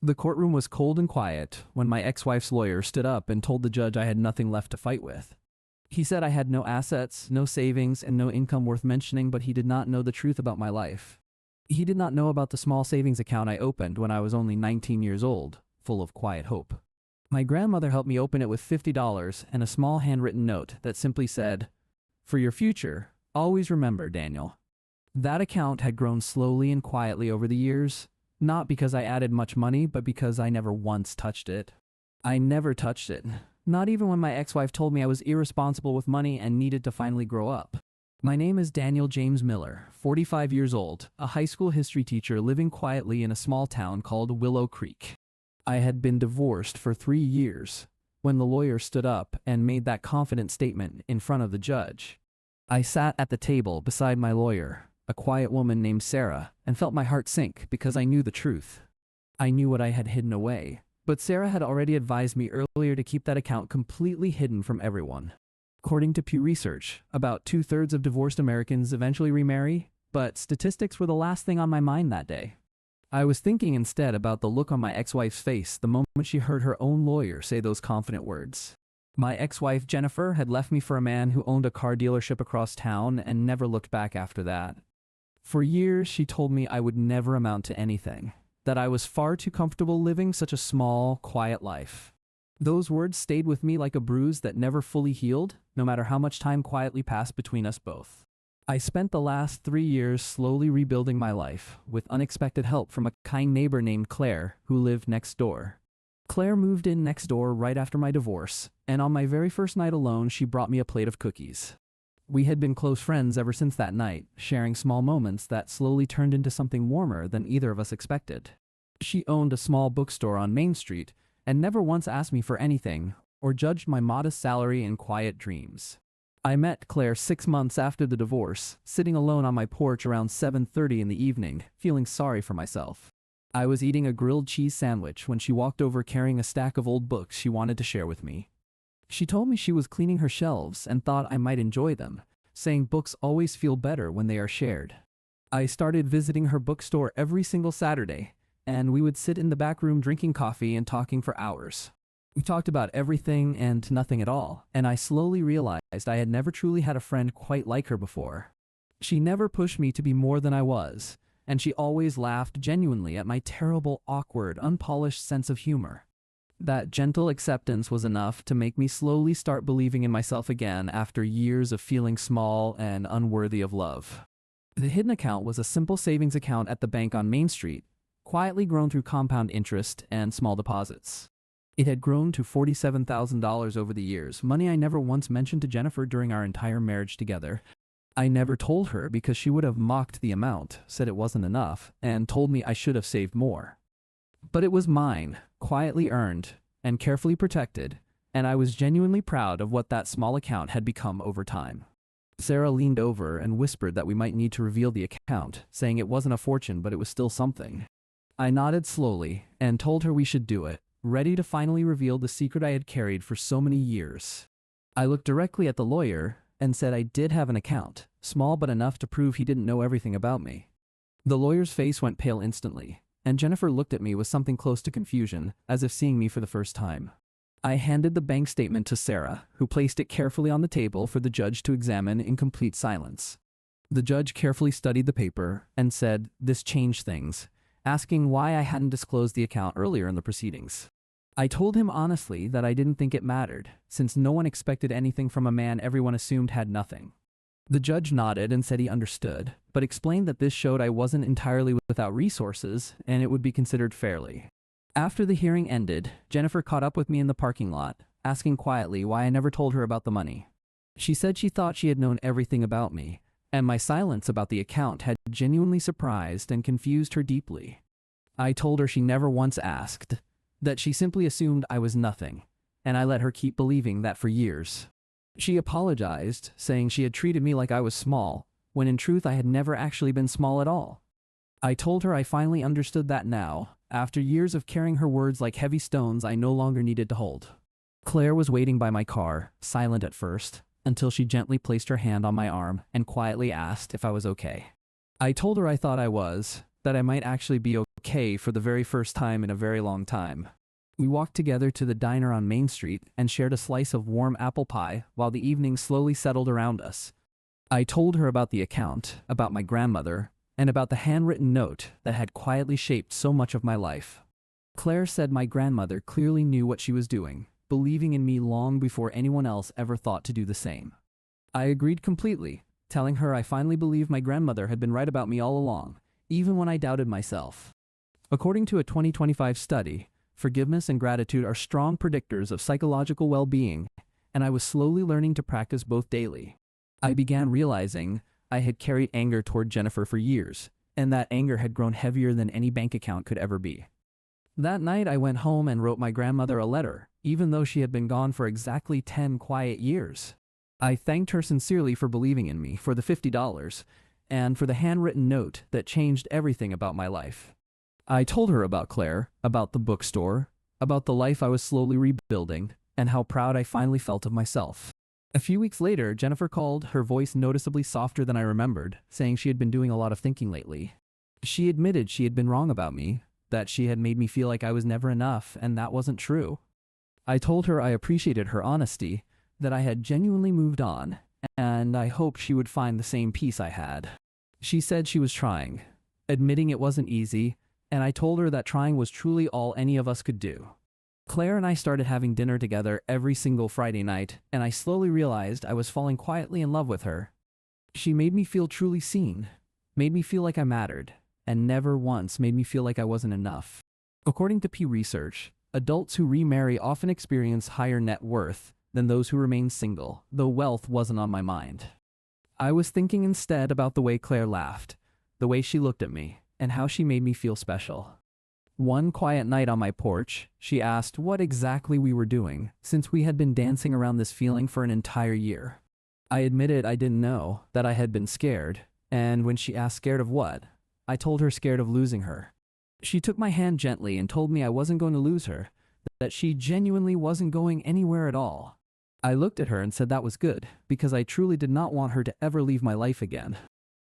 The courtroom was cold and quiet when my ex-wife's lawyer stood up and told the judge I had nothing left to fight with. He said I had no assets, no savings, and no income worth mentioning, but he did not know the truth about my life. He did not know about the small savings account I opened when I was only 19 years old, full of quiet hope. My grandmother helped me open it with $50 and a small handwritten note that simply said, "For your future, always remember, Daniel." That account had grown slowly and quietly over the years, not because I added much money, but because I never once touched it. I never touched it, not even when my ex-wife told me I was irresponsible with money and needed to finally grow up. My name is Daniel James Miller, 45 years old, a high school history teacher living quietly in a small town called Willow Creek. I had been divorced for 3 years when the lawyer stood up and made that confident statement in front of the judge. I sat at the table beside my lawyer, a quiet woman named Sarah, and felt my heart sink because I knew the truth. I knew what I had hidden away, but Sarah had already advised me earlier to keep that account completely hidden from everyone. According to Pew Research, about 2/3 of divorced Americans eventually remarry, but statistics were the last thing on my mind that day. I was thinking instead about the look on my ex-wife's face the moment she heard her own lawyer say those confident words. My ex-wife Jennifer had left me for a man who owned a car dealership across town and never looked back after that. For years, she told me I would never amount to anything, that I was far too comfortable living such a small, quiet life. Those words stayed with me like a bruise that never fully healed, no matter how much time quietly passed between us both. I spent the last 3 years slowly rebuilding my life, with unexpected help from a kind neighbor named Claire, who lived next door. Claire moved in next door right after my divorce, and on my very first night alone, she brought me a plate of cookies. We had been close friends ever since that night, sharing small moments that slowly turned into something warmer than either of us expected. She owned a small bookstore on Main Street, and never once asked me for anything, or judged my modest salary and quiet dreams. I met Claire 6 months after the divorce, sitting alone on my porch around 7:30 in the evening, feeling sorry for myself. I was eating a grilled cheese sandwich when she walked over carrying a stack of old books she wanted to share with me. She told me she was cleaning her shelves and thought I might enjoy them, saying books always feel better when they are shared. I started visiting her bookstore every single Saturday, and we would sit in the back room drinking coffee and talking for hours. We talked about everything and nothing at all, and I slowly realized I had never truly had a friend quite like her before. She never pushed me to be more than I was, and she always laughed genuinely at my terrible, awkward, unpolished sense of humor. That gentle acceptance was enough to make me slowly start believing in myself again after years of feeling small and unworthy of love. The hidden account was a simple savings account at the bank on Main Street, quietly grown through compound interest and small deposits. It had grown to $47,000 over the years, money I never once mentioned to Jennifer during our entire marriage together. I never told her because she would have mocked the amount, said it wasn't enough, and told me I should have saved more. But it was mine, quietly earned, and carefully protected, and I was genuinely proud of what that small account had become over time. Sarah leaned over and whispered that we might need to reveal the account, saying it wasn't a fortune, but it was still something. I nodded slowly and told her we should do it, ready to finally reveal the secret I had carried for so many years. I looked directly at the lawyer and said I did have an account, small but enough to prove he didn't know everything about me. The lawyer's face went pale instantly, and Jennifer looked at me with something close to confusion, as if seeing me for the first time. I handed the bank statement to Sarah, who placed it carefully on the table for the judge to examine in complete silence. The judge carefully studied the paper and said, "This changed things," asking why I hadn't disclosed the account earlier in the proceedings. I told him honestly that I didn't think it mattered, since no one expected anything from a man everyone assumed had nothing. The judge nodded and said he understood, but explained that this showed I wasn't entirely without resources, and it would be considered fairly. After the hearing ended, Jennifer caught up with me in the parking lot, asking quietly why I never told her about the money. She said she thought she had known everything about me, and my silence about the account had genuinely surprised and confused her deeply. I told her she never once asked, that she simply assumed I was nothing, and I let her keep believing that for years. She apologized, saying she had treated me like I was small, when in truth I had never actually been small at all. I told her I finally understood that now, after years of carrying her words like heavy stones I no longer needed to hold. Claire was waiting by my car, silent at first, until she gently placed her hand on my arm and quietly asked if I was okay. I told her I thought I was, that I might actually be okay for the very first time in a very long time. We walked together to the diner on Main Street and shared a slice of warm apple pie while the evening slowly settled around us. I told her about the account, about my grandmother, and about the handwritten note that had quietly shaped so much of my life. Claire said my grandmother clearly knew what she was doing, believing in me long before anyone else ever thought to do the same. I agreed completely, telling her I finally believed my grandmother had been right about me all along, even when I doubted myself. According to a 2025 study, forgiveness and gratitude are strong predictors of psychological well-being, and I was slowly learning to practice both daily. I began realizing I had carried anger toward Jennifer for years, and that anger had grown heavier than any bank account could ever be. That night I went home and wrote my grandmother a letter, even though she had been gone for exactly 10 quiet years. I thanked her sincerely for believing in me, for the $50, and for the handwritten note that changed everything about my life. I told her about Claire, about the bookstore, about the life I was slowly rebuilding, and how proud I finally felt of myself. A few weeks later, Jennifer called, her voice noticeably softer than I remembered, saying she had been doing a lot of thinking lately. She admitted she had been wrong about me, that she had made me feel like I was never enough, and that wasn't true. I told her I appreciated her honesty, that I had genuinely moved on, and I hoped she would find the same peace I had. She said she was trying, admitting it wasn't easy, and I told her that trying was truly all any of us could do. Claire and I started having dinner together every single Friday night, and I slowly realized I was falling quietly in love with her. She made me feel truly seen, made me feel like I mattered, and never once made me feel like I wasn't enough. According to Pew Research, adults who remarry often experience higher net worth than those who remain single, though wealth wasn't on my mind. I was thinking instead about the way Claire laughed, the way she looked at me, and how she made me feel special. One quiet night on my porch, she asked what exactly we were doing, since we had been dancing around this feeling for an entire year. I admitted I didn't know, that I had been scared, and when she asked scared of what, I told her scared of losing her. She took my hand gently and told me I wasn't going to lose her, that she genuinely wasn't going anywhere at all. I looked at her and said that was good, because I truly did not want her to ever leave my life again.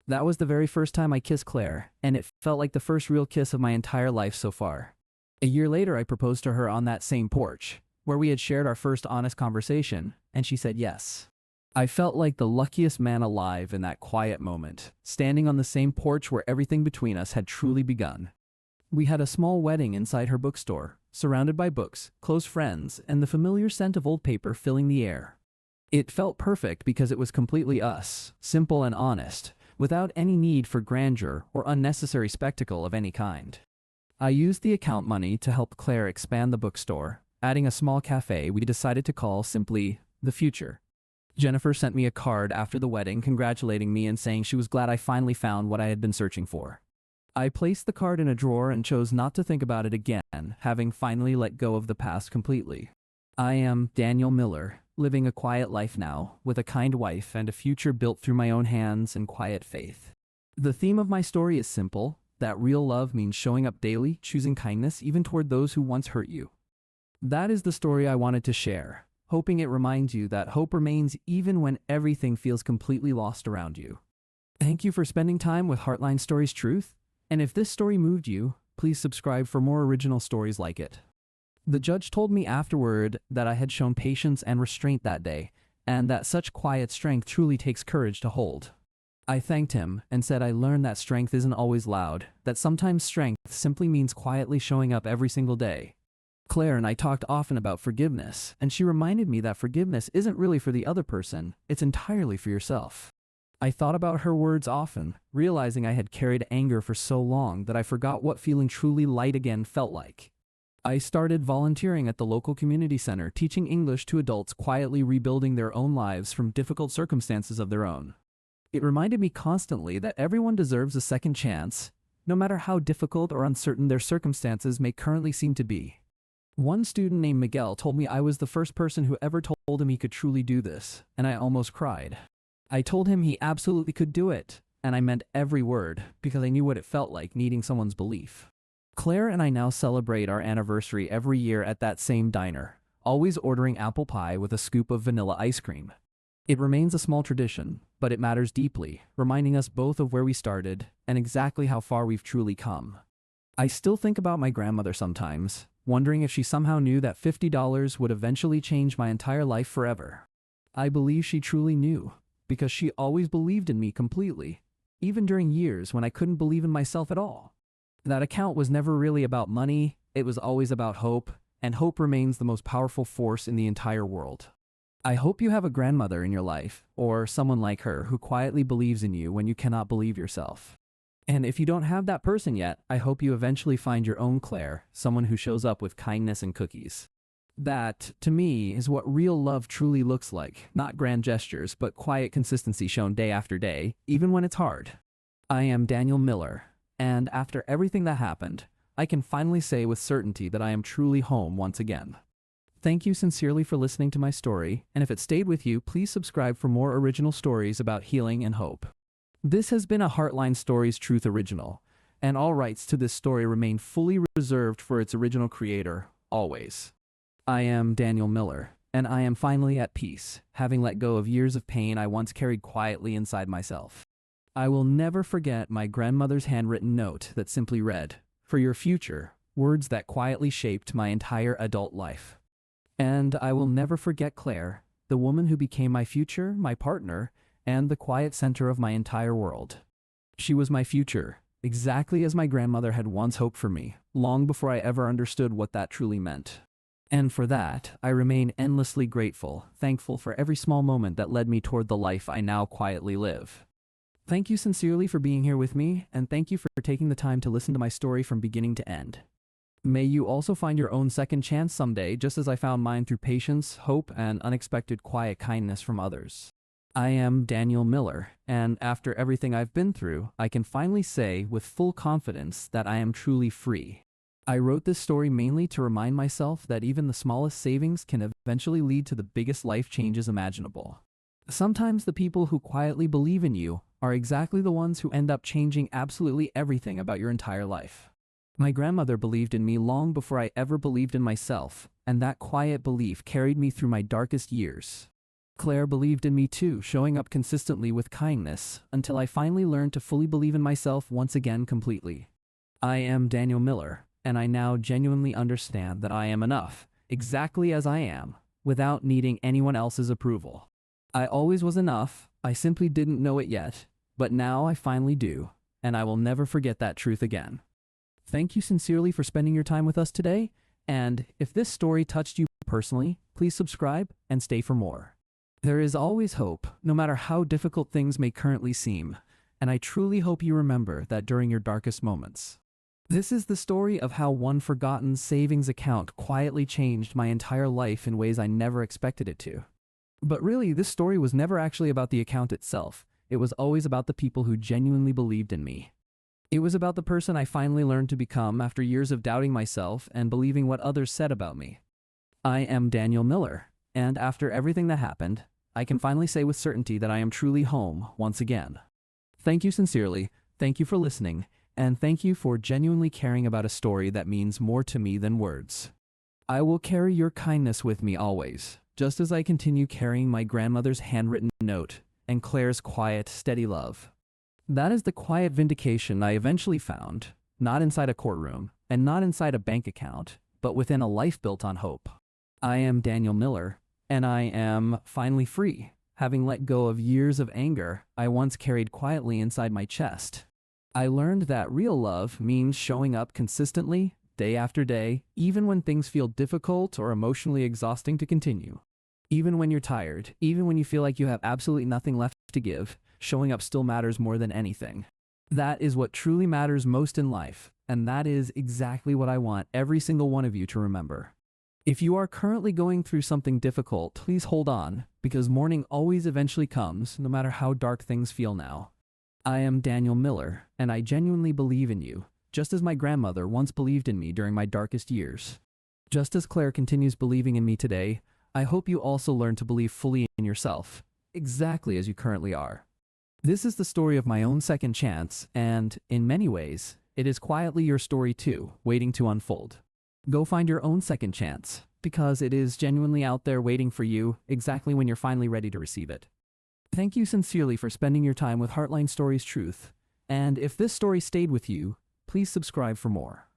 That was the very first time I kissed Claire, and it felt like the first real kiss of my entire life so far. A year later, I proposed to her on that same porch, where we had shared our first honest conversation, and she said yes. I felt like the luckiest man alive in that quiet moment, standing on the same porch where everything between us had truly begun. We had a small wedding inside her bookstore, surrounded by books, close friends, and the familiar scent of old paper filling the air. It felt perfect because it was completely us, simple and honest, without any need for grandeur or unnecessary spectacle of any kind. I used the account money to help Claire expand the bookstore, adding a small cafe we decided to call simply The Future. Jennifer sent me a card after the wedding congratulating me and saying she was glad I finally found what I had been searching for. I placed the card in a drawer and chose not to think about it again, having finally let go of the past completely. I am Daniel Miller, living a quiet life now, with a kind wife and a future built through my own hands and quiet faith. The theme of my story is simple, that real love means showing up daily, choosing kindness even toward those who once hurt you. That is the story I wanted to share, hoping it reminds you that hope remains even when everything feels completely lost around you. Thank you for spending time with Heartline Stories Truth, and if this story moved you, please subscribe for more original stories like it. The judge told me afterward that I had shown patience and restraint that day, and that such quiet strength truly takes courage to hold. I thanked him and said I learned that strength isn't always loud, that sometimes strength simply means quietly showing up every single day. Claire and I talked often about forgiveness, and she reminded me that forgiveness isn't really for the other person, it's entirely for yourself. I thought about her words often, realizing I had carried anger for so long that I forgot what feeling truly light again felt like. I started volunteering at the local community center, teaching English to adults quietly rebuilding their own lives from difficult circumstances of their own. It reminded me constantly that everyone deserves a second chance, no matter how difficult or uncertain their circumstances may currently seem to be. One student named Miguel told me I was the first person who ever told him he could truly do this, and I almost cried. I told him he absolutely could do it, and I meant every word, because I knew what it felt like needing someone's belief. Claire and I now celebrate our anniversary every year at that same diner, always ordering apple pie with a scoop of vanilla ice cream. It remains a small tradition, but it matters deeply, reminding us both of where we started and exactly how far we've truly come. I still think about my grandmother sometimes, wondering if she somehow knew that $50 would eventually change my entire life forever. I believe she truly knew, because she always believed in me completely, even during years when I couldn't believe in myself at all. That account was never really about money, it was always about hope, and hope remains the most powerful force in the entire world. I hope you have a grandmother in your life, or someone like her who quietly believes in you when you cannot believe yourself. And if you don't have that person yet, I hope you eventually find your own Claire, someone who shows up with kindness and cookies. That, to me, is what real love truly looks like, not grand gestures, but quiet consistency shown day after day, even when it's hard. I am Daniel Miller, and after everything that happened, I can finally say with certainty that I am truly home once again. Thank you sincerely for listening to my story, and if it stayed with you, please subscribe for more original stories about healing and hope. This has been a Heartline Stories Truth original, and all rights to this story remain fully reserved for its original creator, always. I am Daniel Miller, and I am finally at peace, having let go of years of pain I once carried quietly inside myself. I will never forget my grandmother's handwritten note that simply read, "For your future," words that quietly shaped my entire adult life. And I will never forget Claire, the woman who became my future, my partner, and the quiet center of my entire world. She was my future, exactly as my grandmother had once hoped for me, long before I ever understood what that truly meant. And for that, I remain endlessly grateful, thankful for every small moment that led me toward the life I now quietly live. Thank you sincerely for being here with me, and thank you for taking the time to listen to my story from beginning to end. May you also find your own second chance someday, just as I found mine through patience, hope, and unexpected quiet kindness from others. I am Daniel Miller, and after everything I've been through, I can finally say with full confidence that I am truly free. I wrote this story mainly to remind myself that even the smallest savings can eventually lead to the biggest life changes imaginable. Sometimes the people who quietly believe in you are exactly the ones who end up changing absolutely everything about your entire life. My grandmother believed in me long before I ever believed in myself, and that quiet belief carried me through my darkest years. Claire believed in me too, showing up consistently with kindness, until I finally learned to fully believe in myself once again completely. I am Daniel Miller, and I now genuinely understand that I am enough, exactly as I am, without needing anyone else's approval. I always was enough, I simply didn't know it yet, but now I finally do, and I will never forget that truth again. Thank you sincerely for spending your time with us today, and if this story touched you personally, please subscribe and stay for more. There is always hope, no matter how difficult things may currently seem, and I truly hope you remember that during your darkest moments. This is the story of how one forgotten savings account quietly changed my entire life in ways I never expected it to. But really, this story was never actually about the account itself. It was always about the people who genuinely believed in me. It was about the person I finally learned to become after years of doubting myself and believing what others said about me. I am Daniel Miller, and after everything that happened, I can finally say with certainty that I am truly home once again. Thank you sincerely, thank you for listening, and thank you for genuinely caring about a story that means more to me than words. I will carry your kindness with me always, just as I continue carrying my grandmother's handwritten note and Claire's quiet, steady love. That is the quiet vindication I eventually found, not inside a courtroom, and not inside a bank account, but within a life built on hope. I am Daniel Miller, and I am finally free, having let go of years of anger I once carried quietly inside my chest. I learned that real love means showing up consistently, day after day, even when things feel difficult or emotionally exhausting to continue. Even when you're tired, even when you feel like you have absolutely nothing left to give, showing up still matters more than anything. That is what truly matters most in life, and that is exactly what I want every single one of you to remember. If you are currently going through something difficult, please hold on, because morning always eventually comes, no matter how dark things feel now. I am Daniel Miller, and I genuinely believe in you, just as my grandmother once believed in me during my darkest years. Just as Claire continues believing in me today, I hope you also learn to believe fully in yourself, exactly as you currently are. This is the story of my own second chance, and, in many ways, it is quietly your story too, waiting to unfold. Go find your own second chance, because it is genuinely out there waiting for you, exactly when you're finally ready to receive it. Thank you sincerely for spending your time with Heartline Stories Truth, and if this story stayed with you, please subscribe for more.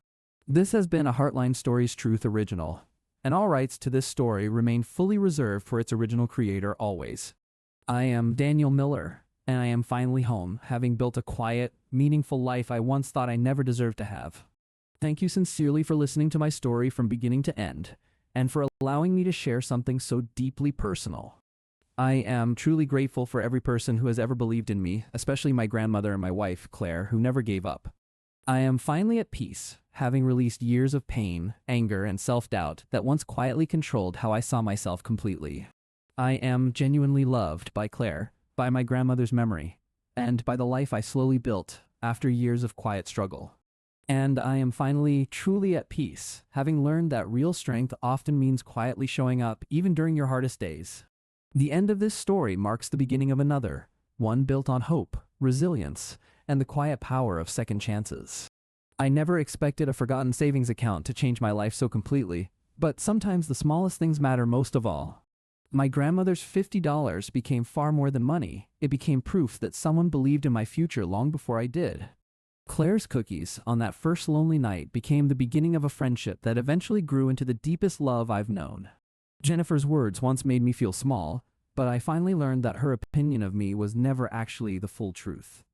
This has been a Heartline Stories Truth original, and all rights to this story remain fully reserved for its original creator always. I am Daniel Miller, and I am finally home, having built a quiet, meaningful life I once thought I never deserved to have. Thank you sincerely for listening to my story from beginning to end, and for allowing me to share something so deeply personal. I am truly grateful for every person who has ever believed in me, especially my grandmother and my wife, Claire, who never gave up. I am finally at peace, having released years of pain, anger, and self-doubt that once quietly controlled how I saw myself completely. I am genuinely loved by Claire, by my grandmother's memory, and by the life I slowly built after years of quiet struggle. And I am finally truly at peace, having learned that real strength often means quietly showing up even during your hardest days. The end of this story marks the beginning of another, one built on hope, resilience, and the quiet power of second chances. I never expected a forgotten savings account to change my life so completely, but sometimes the smallest things matter most of all. My grandmother's $50 became far more than money. It became proof that someone believed in my future long before I did. Claire's cookies on that first lonely night became the beginning of a friendship that eventually grew into the deepest love I've known. Jennifer's words once made me feel small, but I finally learned that her opinion of me was never actually the full truth.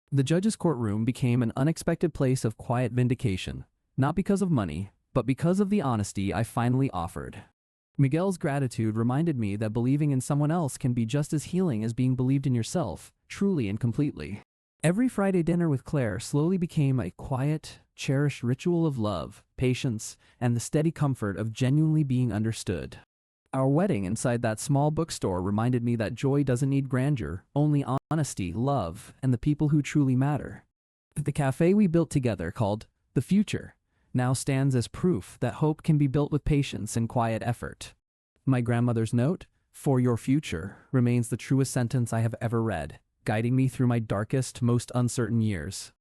The judge's courtroom became an unexpected place of quiet vindication, not because of money, but because of the honesty I finally offered. Miguel's gratitude reminded me that believing in someone else can be just as healing as being believed in yourself, truly and completely. Every Friday dinner with Claire slowly became a quiet, cherished ritual of love, patience, and the steady comfort of genuinely being understood. Our wedding inside that small bookstore reminded me that joy doesn't need grandeur, only honesty, love, and the people who truly matter. The cafe we built together, called The Future, now stands as proof that hope can be built with patience and quiet effort. My grandmother's note, "For your future," remains the truest sentence I have ever read, guiding me through my darkest, most uncertain years.